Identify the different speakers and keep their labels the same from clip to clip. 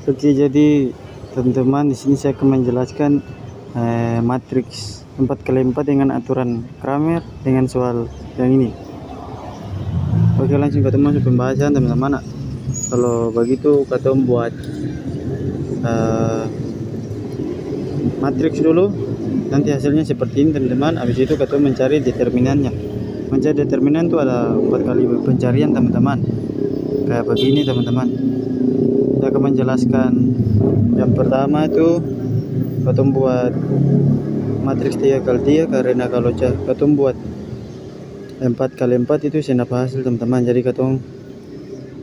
Speaker 1: Oke, jadi teman-teman di sini saya akan menjelaskan matriks 4x4 dengan aturan Cramer dengan soal yang ini. Oke, langsung kita masuk pembahasan teman-teman. Kalau begitu kita buat matriks dulu, nanti hasilnya seperti ini teman-teman. Habis itu kita mencari determinannya. Mencari determinan itu ada 4 kali pencarian teman-teman, kayak begini teman-teman. Saya akan menjelaskan yang pertama itu kita buat matriks 3x3, karena kalau kita buat 4x4 itu senap hasil teman-teman. Jadi kita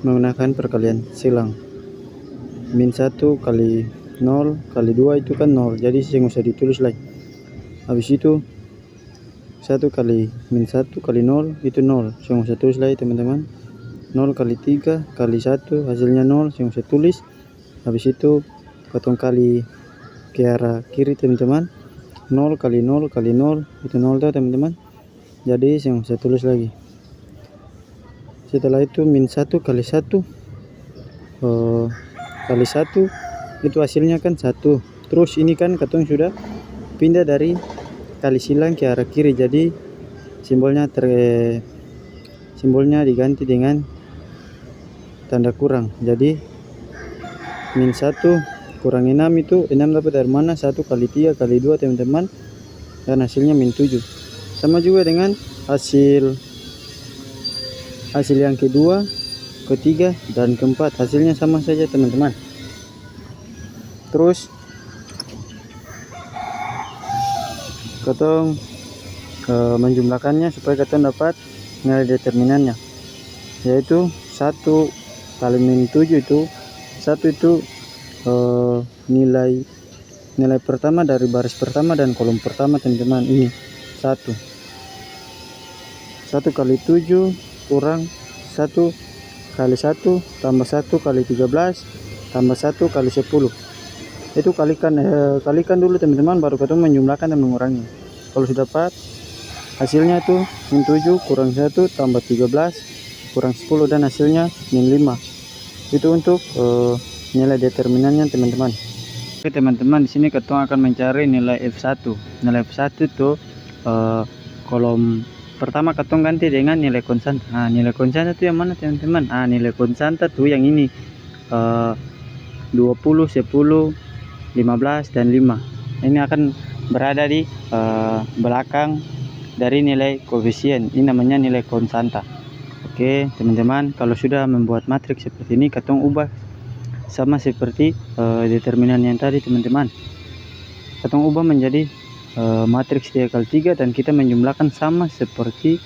Speaker 1: menggunakan perkalian silang. Min 1 kali 0 kali 2 itu kan 0, jadi saya nggak usah ditulis lagi. Habis itu 1 kali min 1 kali 0 itu 0, saya nggak usah tulis lagi teman-teman. 0 kali 3 kali 1 hasilnya 0, saya nggak usah tulis. Habis itu potong kali ke arah kiri teman-teman, 0 kali 0 kali 0 itu 0 tuh teman-teman, jadi saya nggak usah tulis lagi. Setelah itu min 1 kali 1 kali 1 itu hasilnya kan 1. Terus ini kan katong sudah pindah dari kali silang ke arah kiri, jadi simbolnya diganti dengan tanda kurang. Jadi min 1 kurang 6 itu 6 dapat dari mana? 1 kali 3 kali 2 teman-teman, dan hasilnya min 7. Sama juga dengan hasil yang kedua, ketiga, dan keempat, hasilnya sama saja teman-teman. Terus kita menjumlahkannya supaya kita dapat nilai determinannya, yaitu 1 kali min 7 itu 1 itu nilai pertama dari baris pertama dan kolom pertama teman-teman. Ini 1 kali 7 kurang 1 kali 1 tambah 1 kali 13 tambah 1 kali 10. Itu kalikan dulu teman-teman, baru kita menjumlahkan dan mengurangi. Kalau sudah dapat hasilnya itu min 7 kurang 1 tambah 13 kurang 10 dan hasilnya min 5. Itu untuk nilai determinannya teman-teman. Oke teman-teman, di sini kita akan mencari nilai F1. Nilai F1 itu kolom pertama kita ganti dengan nilai konstanta. Nah, nilai konstanta itu yang mana teman-teman? Nilai konstanta tuh yang ini, 20, 10, 15 dan 5. Ini akan berada di belakang dari nilai koefisien. Ini namanya nilai konstanta. Oke teman-teman, kalau sudah membuat matriks seperti ini, kita ubah sama seperti determinan yang tadi teman-teman. Kita ubah menjadi matriks 3x3 dan kita menjumlahkan sama seperti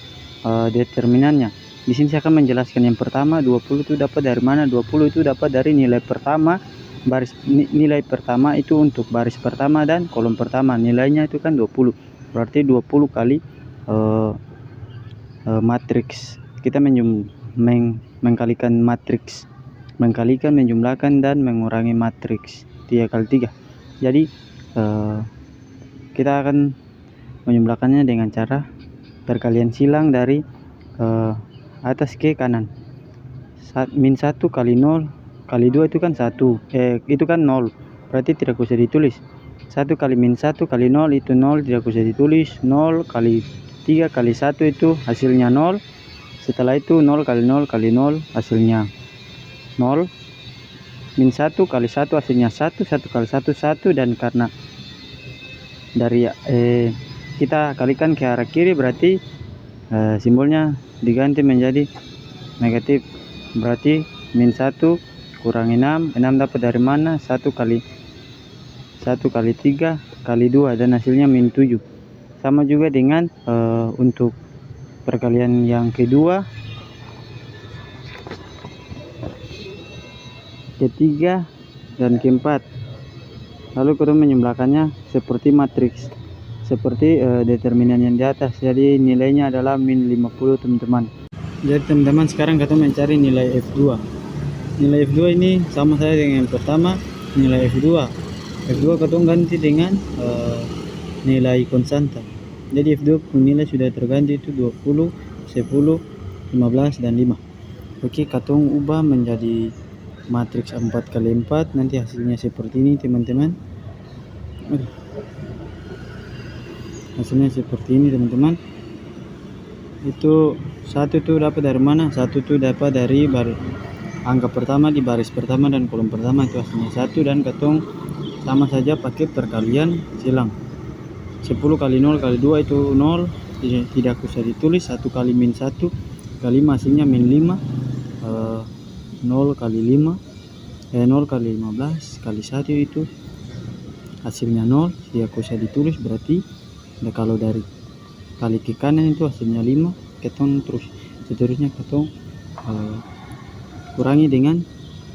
Speaker 1: determinannya. Di sini saya akan menjelaskan yang pertama, 20 itu dapat dari mana? 20 itu dapat dari nilai pertama, nilai pertama itu untuk baris pertama dan kolom pertama, nilainya itu kan 20. Berarti 20 kali matriks. Kita mengkalikan matriks, menjumlahkan dan mengurangi matriks 3x3. Jadi kita akan menjumlahkannya dengan cara perkalian silang dari atas ke kanan. Min 1 kali 0 kali 2 itu kan 1, itu kan 0, berarti tidak usah ditulis. 1 kali min 1 kali 0 itu 0, tidak usah ditulis. 0 kali 3 kali 1 itu hasilnya 0. Setelah itu 0 kali 0 kali 0 hasilnya 0. Min 1 kali 1 hasilnya 1, 1 kali 1 1, dan karena dari kita kalikan ke arah kiri, berarti simbolnya diganti menjadi negatif. Berarti min 1 kurang 6 dapat dari mana? 1 kali 3 kali 2 dan hasilnya min 7. Sama juga dengan untuk perkalian yang kedua, ketiga, dan keempat. Lalu kita menjumlahkannya seperti matriks, seperti determinan yang di atas. Jadi nilainya adalah min 50 teman-teman. Jadi teman-teman, sekarang kita mencari nilai F2. Nilai F2 ini sama saja dengan yang pertama, nilai F2 kita ganti dengan nilai konstanta. Jadi F2 nilai sudah terganti, itu 20, 10, 15 dan 5. Oke, kita ubah menjadi matriks 4x4, nanti hasilnya seperti ini teman-teman. Hasilnya seperti ini teman-teman. Itu satu tuh dapat dari mana? Satu tuh dapat dari angka pertama di baris pertama dan kolom pertama, itu hasilnya 1, dan katong sama saja pakai perkalian silang. 10 kali 0 kali 2 itu 0, tidak usah ditulis. 1 kali min 1 kali 5 hasilnya min 5. 0 kali 5 0 kali 15 kali 1 itu hasilnya 0, tidak usah ditulis. Berarti kalau dari kali ke kanan itu hasilnya 5, ketong terus seterusnya ketong kurangi dengan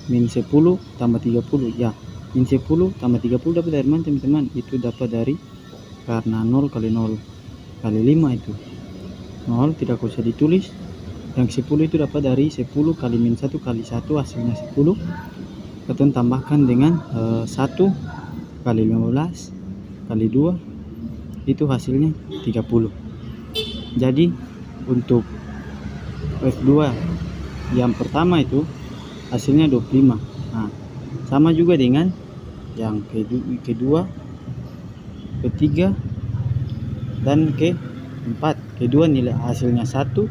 Speaker 1: min 10 tambah 30. Ya, min 10 tambah 30 dapat dari mana teman-teman? Itu dapat dari, karena 0 kali 0 kali 5 itu 0, tidak usah ditulis. Yang 10 itu dapat dari 10 kali min 1 kali 1 hasilnya 10. Ketong tambahkan dengan 1 kali 15 kali 2 itu hasilnya 30. Jadi untuk F2 yang pertama itu hasilnya 25. Nah, sama juga dengan yang kedua, ketiga, dan keempat. Kedua nilai hasilnya 1,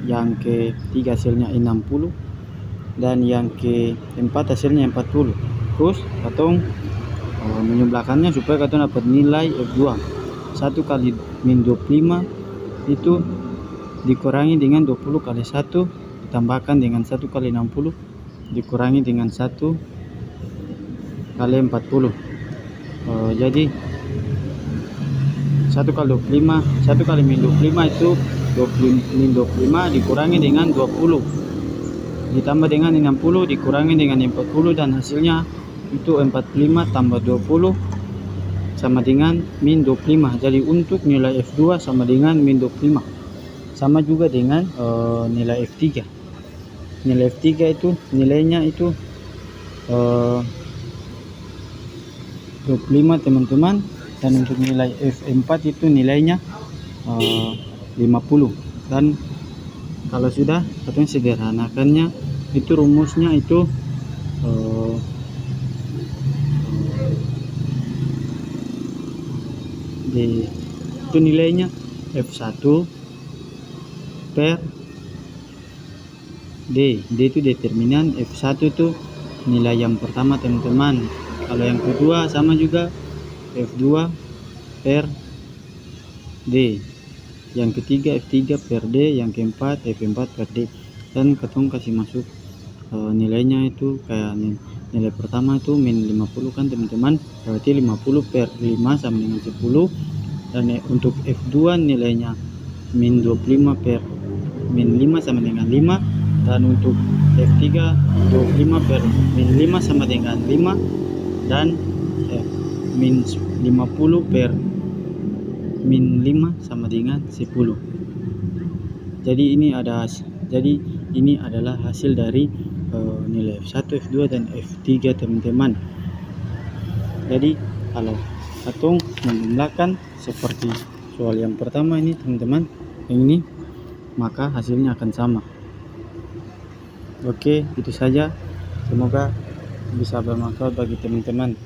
Speaker 1: yang ketiga hasilnya 60, dan yang keempat hasilnya 40. Terus katong menjumlahkannya supaya katong dapat nilai F2. 1 kali min 25 itu dikurangi dengan 20 kali 1 ditambahkan dengan 1 kali 60 dikurangi dengan 1 kali 40. Jadi 1 kali 25, 1 kali min 25 itu min 25 dikurangi dengan 20 ditambah dengan 60 dikurangi dengan 40, dan hasilnya itu 45 tambah 20 sama dengan min 25. Jadi untuk nilai F2 sama dengan min 25. Sama juga dengan nilai F3. Nilai F3 itu nilainya itu 25 teman-teman, dan untuk nilai F4 itu nilainya 50. Dan kalau sudah katong sederhanakannya, itu rumusnya itu itu nilainya F1 per D. D itu determinan, F1 itu nilai yang pertama teman-teman. Kalau yang kedua sama juga F2 per D. Yang ketiga F3 per D, yang keempat F4 per D. Dan katong kasih masuk nilainya itu kayak nilai pertama itu min 50 kan teman-teman, berarti 50 per 5 sama dengan 10. Dan untuk F2 nilainya min 25 per min 5 sama dengan 5. Dan untuk F3 25 per min 5 sama dengan 5. Dan min 50 per min 5 sama dengan 10. Jadi ini adalah hasil dari nilai F1, F2 dan F3 teman-teman. Jadi kalau katong menjumlahkan seperti soal yang pertama ini teman-teman, ini maka hasilnya akan sama. Oke, itu saja. Semoga bisa bermanfaat bagi teman-teman.